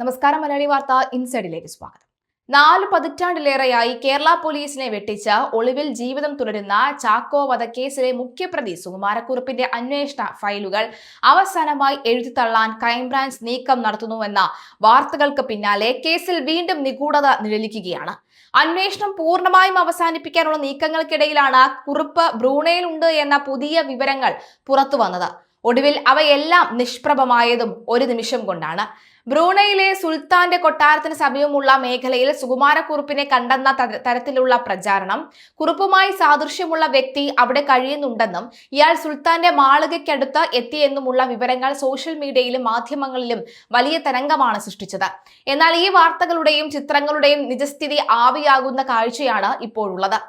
നമസ്കാരം. മലയാളി വാർത്ത ഇൻസൈഡിലേക്ക് സ്വാഗതം. 4 പതിറ്റാണ്ടിലേറെയായി കേരള പോലീസിനെ വെട്ടിച്ച ഒളിവിൽ ജീവിതം തുടരുന്ന ചാക്കോ വധക്കേസിലെ മുഖ്യപ്രതി സുകുമാരക്കുറുപ്പിന്റെ അന്വേഷണ ഫയലുകൾ അവസാനമായി എഴുതിത്തള്ളാൻ ക്രൈംബ്രാഞ്ച് നീക്കം നടത്തുന്നുവെന്ന വാർത്തകൾക്ക് പിന്നാലെ കേസിൽ വീണ്ടും നിഗൂഢത നിഴലിക്കുകയാണ്. അന്വേഷണം പൂർണ്ണമായും അവസാനിപ്പിക്കാനുള്ള നീക്കങ്ങൾക്കിടയിലാണ് കുറുപ്പ് ബ്രൂണയിലുണ്ട് എന്ന പുതിയ വിവരങ്ങൾ പുറത്തുവന്നത്. ഒടുവിൽ അവയെല്ലാം നിഷ്പ്രഭമായതും ഒരു നിമിഷം കൊണ്ടാണ്. ബ്രൂണയിലെ സുൽത്താന്റെ കൊട്ടാരത്തിന് സമീപമുള്ള മേഖലയിൽ സുകുമാരക്കുറുപ്പിനെ കണ്ടെന്ന തരത്തിലുള്ള പ്രചാരണം, കുറുപ്പുമായി സാദൃശ്യമുള്ള വ്യക്തി അവിടെ കഴിയുന്നുണ്ടെന്നും ഇയാൾ സുൽത്താന്റെ മാളികയ്ക്കടുത്ത് എത്തിയെന്നുമുള്ള വിവരങ്ങൾ സോഷ്യൽ മീഡിയയിലും മാധ്യമങ്ങളിലും വലിയ തരംഗമാണ് സൃഷ്ടിച്ചത്. എന്നാൽ ഈ വാർത്തകളുടെയും ചിത്രങ്ങളുടെയും നിജസ്ഥിതി ആവിയാകുന്ന കാഴ്ചയാണ് ഇപ്പോഴുള്ളത്.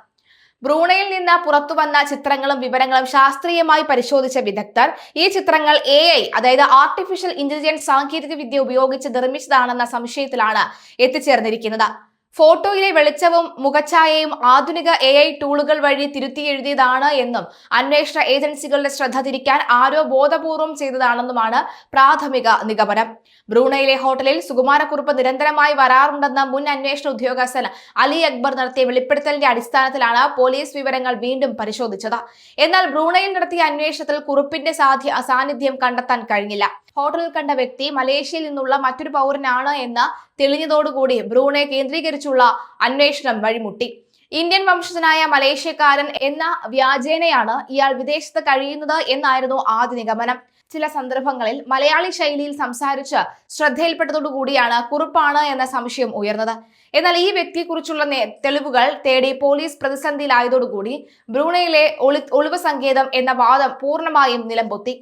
ബ്രൂണയിൽ നിന്ന് പുറത്തുവന്ന ചിത്രങ്ങളും വിവരങ്ങളും ശാസ്ത്രീയമായി പരിശോധിച്ച വിദഗ്ധർ ഈ ചിത്രങ്ങൾ AI, അതായത് ആർട്ടിഫിഷ്യൽ ഇന്റലിജൻസ് സാങ്കേതിക വിദ്യ ഉപയോഗിച്ച് നിർമ്മിച്ചതാണെന്ന സംശയത്തിലാണ് എത്തിച്ചേർന്നിരിക്കുന്നത്. ഫോട്ടോയിലെ വെളിച്ചവും മുഖഛായയും ആധുനിക AI ടൂളുകൾ വഴി തിരുത്തി എഴുതിയതാണ് എന്നും അന്വേഷണ ഏജൻസികളുടെ ശ്രദ്ധ തിരിക്കാൻ ആരോ ബോധപൂർവം ചെയ്തതാണെന്നുമാണ് പ്രാഥമിക നിഗമനം. ബ്രൂണയിലെ ഹോട്ടലിൽ സുകുമാരക്കുറുപ്പ് നിരന്തരമായി വരാറുണ്ടെന്ന മുൻ അന്വേഷണ ഉദ്യോഗസ്ഥൻ അലി അക്ബർ നടത്തിയ വെളിപ്പെടുത്തലിന്റെ അടിസ്ഥാനത്തിലാണ് പോലീസ് വിവരങ്ങൾ വീണ്ടും പരിശോധിച്ചത്. എന്നാൽ ബ്രൂണയിൽ നടത്തിയ അന്വേഷണത്തിൽ കുറുപ്പിന്റെ സാന്നിധ്യം കണ്ടെത്താൻ കഴിഞ്ഞില്ല. ഹോട്ടലിൽ കണ്ട വ്യക്തി മലേഷ്യയിൽ നിന്നുള്ള മറ്റൊരു പൗരനാണ് എന്ന് തെളിഞ്ഞതോടുകൂടി ബ്രൂണെ കേന്ദ്രീകരിച്ചുള്ള അന്വേഷണം വഴിമുട്ടി. ഇന്ത്യൻ വംശജനായ മലേഷ്യക്കാരൻ എന്ന വ്യാജേനയാണ് ഇയാൾ വിദേശത്ത് കഴിയുന്നത് എന്നായിരുന്നു ആദ്യ നിഗമനം. ചില സന്ദർഭങ്ങളിൽ മലയാളി ശൈലിയിൽ സംസാരിച്ച് ശ്രദ്ധയിൽപ്പെട്ടതോടുകൂടിയാണ് കുറുപ്പാണ് എന്ന സംശയം ഉയർന്നത്. എന്നാൽ ഈ വ്യക്തിയെക്കുറിച്ചുള്ള തെളിവുകൾ തേടി പോലീസ് പ്രതിസന്ധിയിലായതോടുകൂടി ബ്രൂണയിലെ ഒളിവ് സങ്കേതം എന്ന വാദം പൂർണ്ണമായും നിലംപൊത്തി.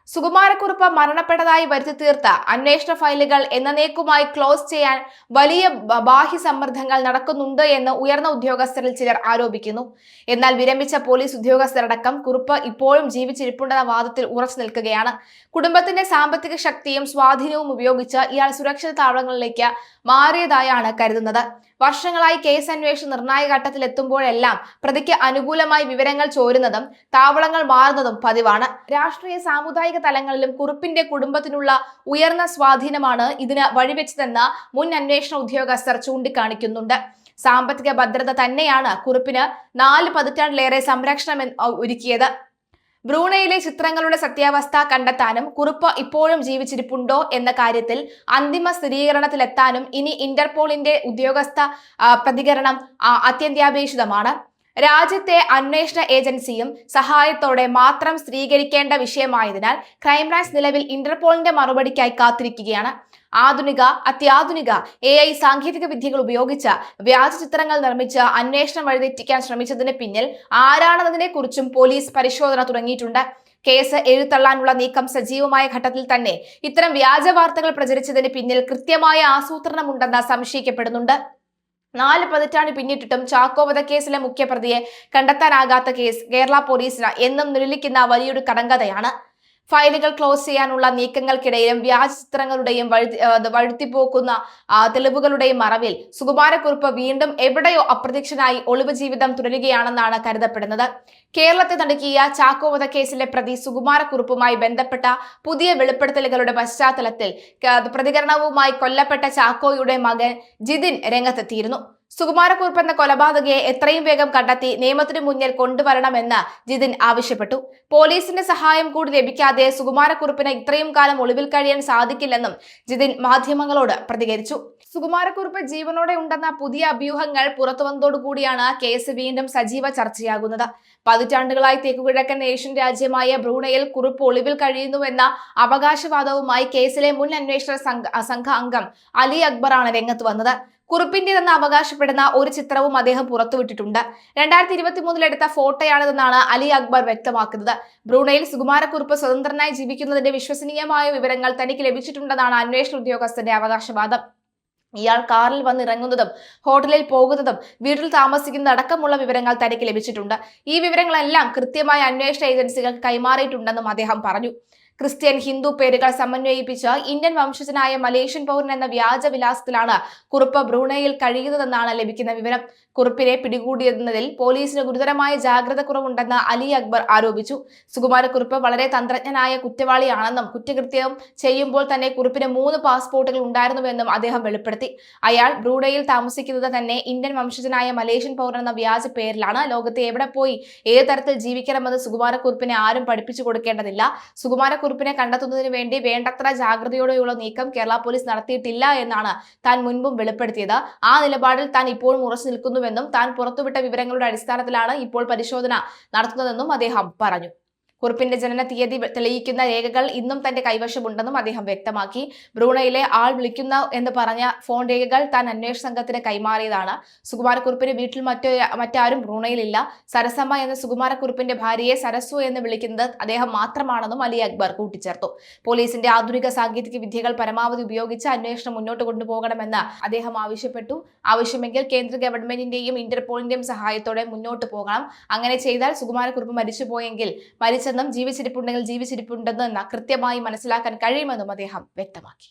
സുകുമാരക്കുറുപ്പ് മരണപ്പെട്ടതായി വരുത്തി തീർത്ത അന്വേഷണ ഫയലുകൾ എന്നേക്കുമായി ക്ലോസ് ചെയ്യാൻ വലിയ ബാഹ്യ സമ്മർദ്ദങ്ങൾ നടക്കുന്നുണ്ട് എന്ന് ഉയർന്ന ഉദ്യോഗസ്ഥരിൽ ചിലർ ആരോപിക്കുന്നു. എന്നാൽ വിരമിച്ച പോലീസ് ഉദ്യോഗസ്ഥരടക്കം കുറുപ്പ് ഇപ്പോഴും ജീവിച്ചിരിപ്പുണ്ടെന്ന വാദത്തിൽ ഉറച്ചു നിൽക്കുകയാണ്. കുടുംബത്തിന്റെ സാമ്പത്തിക ശക്തിയും സ്വാധീനവും ഉപയോഗിച്ച് ഇയാൾ സുരക്ഷിത താവളങ്ങളിലേക്ക് മാറിയതായാണ് കരുതുന്നത്. വർഷങ്ങളായി കേസ് അന്വേഷണം നിർണായക ഘട്ടത്തിൽ എത്തുമ്പോഴെല്ലാം പ്രതിക്ക് അനുകൂലമായി വിവരങ്ങൾ ചോരുന്നതും താവളങ്ങൾ മാറുന്നതും പതിവാണ്. രാഷ്ട്രീയ സാമുദായിക തലങ്ങളിലും കുറുപ്പിന്റെ കുടുംബത്തിനുള്ള ഉയർന്ന സ്വാധീനമാണ് ഇതിന് വഴിവെച്ചതെന്ന് മുൻ അന്വേഷണ ഉദ്യോഗസ്ഥർ ചൂണ്ടിക്കാണിക്കുന്നുണ്ട്. സാമ്പത്തിക ഭദ്രത തന്നെയാണ് കുറുപ്പിന് 4 പതിറ്റാണ്ടിലേറെ സംരക്ഷണം ഒരുക്കിയത്. ബ്രൂണയിലെ ചിത്രങ്ങളുടെ സത്യാവസ്ഥ കണ്ടെത്താനും കുറുപ്പ് ഇപ്പോഴും ജീവിച്ചിരിപ്പുണ്ടോ എന്ന കാര്യത്തിൽ അന്തിമ സ്ഥിരീകരണത്തിലെത്താനും ഇനി ഇന്റർപോളിന്റെ ഉദ്യോഗസ്ഥ പ്രതികരണം അത്യന്താപേക്ഷിതമാണ്. രാജ്യത്തെ അന്വേഷണ ഏജൻസിയും സഹായത്തോടെ മാത്രം സ്ഥിരീകരിക്കേണ്ട വിഷയമായതിനാൽ ക്രൈംബ്രാഞ്ച് നിലവിൽ ഇന്റർപോളിന്റെ മറുപടിക്കായി കാത്തിരിക്കുകയാണ്. അത്യാധുനിക AI സാങ്കേതിക വിദ്യകൾ ഉപയോഗിച്ച് വ്യാജ ചിത്രങ്ങൾ നിർമ്മിച്ച് അന്വേഷണം വഴിതെറ്റിക്കാൻ ശ്രമിച്ചതിന് പിന്നിൽ ആരാണെന്നതിനെ കുറിച്ചും പോലീസ് പരിശോധന തുടങ്ങിയിട്ടുണ്ട്. കേസ് എഴുതള്ളാനുള്ള നീക്കം സജീവമായ ഘട്ടത്തിൽ തന്നെ ഇത്തരം വ്യാജ വാർത്തകൾ പ്രചരിച്ചതിന് പിന്നിൽ കൃത്യമായ ആസൂത്രണമുണ്ടെന്ന് സംശയിക്കപ്പെടുന്നുണ്ട്. 4 പതിറ്റാണ്ട് പിന്നിട്ടിട്ടും ചാക്കോ വധക്കേസിലെ മുഖ്യപ്രതിയെ കണ്ടെത്താനാകാത്ത കേസ് കേരള പോലീസിന് എന്നും നിഴലിക്കുന്ന വലിയൊരു കടങ്കഥയാണ്. ഫയലുകൾ ക്ലോസ് ചെയ്യാനുള്ള നീക്കങ്ങൾക്കിടയിലും വ്യാജ ചിത്രങ്ങളുടെയും വഴുത്തിപ്പോക്കുന്ന തെളിവുകളുടെയും മറവിൽ സുകുമാരക്കുറുപ്പ് വീണ്ടും എവിടെയോ അപ്രത്യക്ഷനായി ഒളിവ് ജീവിതം തുടരുകയാണെന്നാണ് കരുതപ്പെടുന്നത്. കേരളത്തെ നടുക്കിയ ചാക്കോ വധക്കേസിലെ പ്രതി സുകുമാരക്കുറുപ്പുമായി ബന്ധപ്പെട്ട പുതിയ വെളിപ്പെടുത്തലുകളുടെ പശ്ചാത്തലത്തിൽ പ്രതികരണവുമായി കൊല്ലപ്പെട്ട ചാക്കോയുടെ മകൻ ജിതിൻ രംഗത്തെത്തിയിരുന്നു. സുകുമാരക്കുറുപ്പ് എന്ന കൊലപാതകയെ എത്രയും വേഗം കണ്ടെത്തി നിയമത്തിന് മുന്നിൽ കൊണ്ടുവരണമെന്ന് ജിതിൻ ആവശ്യപ്പെട്ടു. പോലീസിന്റെ സഹായം കൂടി ലഭിക്കാതെ സുകുമാരക്കുറുപ്പിന് ഇത്രയും കാലം ഒളിവിൽ കഴിയാൻ സാധിക്കില്ലെന്നും ജിതിൻ മാധ്യമങ്ങളോട് പ്രതികരിച്ചു. സുകുമാരക്കുറുപ്പ് ജീവനോടെ ഉണ്ടെന്ന പുതിയ അഭ്യൂഹങ്ങൾ പുറത്തുവന്നതോടുകൂടിയാണ് കേസ് വീണ്ടും സജീവ ചർച്ചയാകുന്നത്. പതിറ്റാണ്ടുകളായി തെക്കുകിഴക്കൻ ഏഷ്യൻ രാജ്യമായ ബ്രൂണയിൽ കുറുപ്പ് ഒളിവിൽ കഴിയുന്നുവെന്ന അവകാശവാദവുമായി കേസിലെ മുൻ അന്വേഷണ സംഘ അംഗം അലി അക്ബറാണ് രംഗത്ത് വന്നത്. കുറുപ്പിന്റേതെന്ന് അവകാശപ്പെടുന്ന ഒരു ചിത്രവും അദ്ദേഹം പുറത്തുവിട്ടിട്ടുണ്ട്. 2023 എടുത്ത ഫോട്ടോയാണിതെന്നാണ് അലി അക്ബർ വ്യക്തമാക്കുന്നത്. ബ്രൂണയിൽ സുകുമാരക്കുറുപ്പ് സ്വതന്ത്രനായി ജീവിക്കുന്നതിന്റെ വിശ്വസനീയമായ വിവരങ്ങൾ തനിക്ക് ലഭിച്ചിട്ടുണ്ടെന്നാണ് അന്വേഷണ ഉദ്യോഗസ്ഥന്റെ അവകാശവാദം. ഇയാൾ കാറിൽ വന്നിറങ്ങുന്നതും ഹോട്ടലിൽ പോകുന്നതും വീട്ടിൽ താമസിക്കുന്നത് അടക്കമുള്ള വിവരങ്ങൾ തനിക്ക് ലഭിച്ചിട്ടുണ്ട്. ഈ വിവരങ്ങളെല്ലാം കൃത്യമായ അന്വേഷണ ഏജൻസികൾക്ക് കൈമാറിയിട്ടുണ്ടെന്നും അദ്ദേഹം പറഞ്ഞു. ക്രിസ്ത്യൻ ഹിന്ദു പേരുകൾ സമന്വയിപ്പിച്ച് ഇന്ത്യൻ വംശജനായ മലേഷ്യൻ പൗരൻ എന്ന വ്യാജ വിലാസത്തിലാണ് കുറുപ്പ് ബ്രൂണയിൽ കഴിയുന്നതെന്നാണ് ലഭിക്കുന്ന വിവരം. കുറുപ്പിനെ പിടികൂടിയതിൽ പോലീസിന് ഗുരുതരമായ ജാഗ്രത കുറവുണ്ടെന്ന് അലി അക്ബർ ആരോപിച്ചു. സുകുമാരക്കുറുപ്പ് വളരെ തന്ത്രജ്ഞനായ കുറ്റവാളിയാണെന്നും കുറ്റകൃത്യം ചെയ്യുമ്പോൾ തന്നെ കുറുപ്പിന് 3 പാസ്പോർട്ടുകൾ ഉണ്ടായിരുന്നുവെന്നും അദ്ദേഹം വെളിപ്പെടുത്തി. അയാൾ ബ്രൂണയിൽ താമസിക്കുന്നത് തന്നെ ഇന്ത്യൻ വംശജനായ മലേഷ്യൻ പൗരൻ എന്ന വ്യാജ പേരിലാണ്. ലോകത്തെ എവിടെ പോയി ഏത് തരത്തിൽ ജീവിക്കണമെന്ന് സുകുമാരക്കുറുപ്പിനെ ആരും പഠിപ്പിച്ചു കൊടുക്കേണ്ടതില്ല. സുകുമാരക്കുറുപ്പിനെ കണ്ടെത്തുന്നതിന് വേണ്ടി വേണ്ടത്ര ജാഗ്രതയോടെയുള്ള നീക്കം കേരള പോലീസ് നടത്തിയിട്ടില്ല എന്നാണ് താൻ മുൻപും വെളിപ്പെടുത്തിയത്. ആ നിലപാടിൽ താൻ ഇപ്പോഴും ഉറച്ചു നിൽക്കുന്നുവെന്നും താൻ പുറത്തുവിട്ട വിവരങ്ങളുടെ അടിസ്ഥാനത്തിലാണ് ഇപ്പോൾ പരിശോധന നടത്തുന്നതെന്നും അദ്ദേഹം പറഞ്ഞു. കുറുപ്പിന്റെ ജനന തീയതി തെളിയിക്കുന്ന രേഖകൾ ഇന്നും തന്റെ കൈവശമുണ്ടെന്നും അദ്ദേഹം വ്യക്തമാക്കി. ബ്രൂണയിലെ ആൾ വിളിക്കുന്ന എന്ന് പറഞ്ഞ ഫോൺ രേഖകൾ താൻ അന്വേഷണ സംഘത്തിന് കൈമാറിയതാണ്. സുകുമാരക്കുറുപ്പിന്റെ വീട്ടിൽ മറ്റാരും ബ്രൂണയിലില്ല. സരസമ്മ എന്ന സുകുമാരക്കുറുപ്പിന്റെ ഭാര്യയെ സരസു എന്ന് വിളിക്കുന്നത് അദ്ദേഹം മാത്രമാണെന്നും അലി അക്ബർ കൂട്ടിച്ചേർത്തു. പോലീസിന്റെ ആധുനിക സാങ്കേതിക വിദ്യകൾ പരമാവധി ഉപയോഗിച്ച് അന്വേഷണം മുന്നോട്ട് കൊണ്ടുപോകണമെന്ന് അദ്ദേഹം ആവശ്യപ്പെട്ടു. ആവശ്യമെങ്കിൽ കേന്ദ്ര ഗവൺമെന്റിന്റെയും ഇന്റർപോളിന്റെയും സഹായത്തോടെ മുന്നോട്ട് പോകണം. അങ്ങനെ ചെയ്താൽ സുകുമാരക്കുറുപ്പ് മരിച്ചുപോയെങ്കിൽ മരിച്ചെന്നും ജീവിച്ചിരിപ്പുണ്ടെങ്കിൽ ജീവിച്ചിരിപ്പുണ്ടെന്ന് കൃത്യമായി മനസ്സിലാക്കാൻ കഴിയുമെന്നും അദ്ദേഹം വ്യക്തമാക്കി.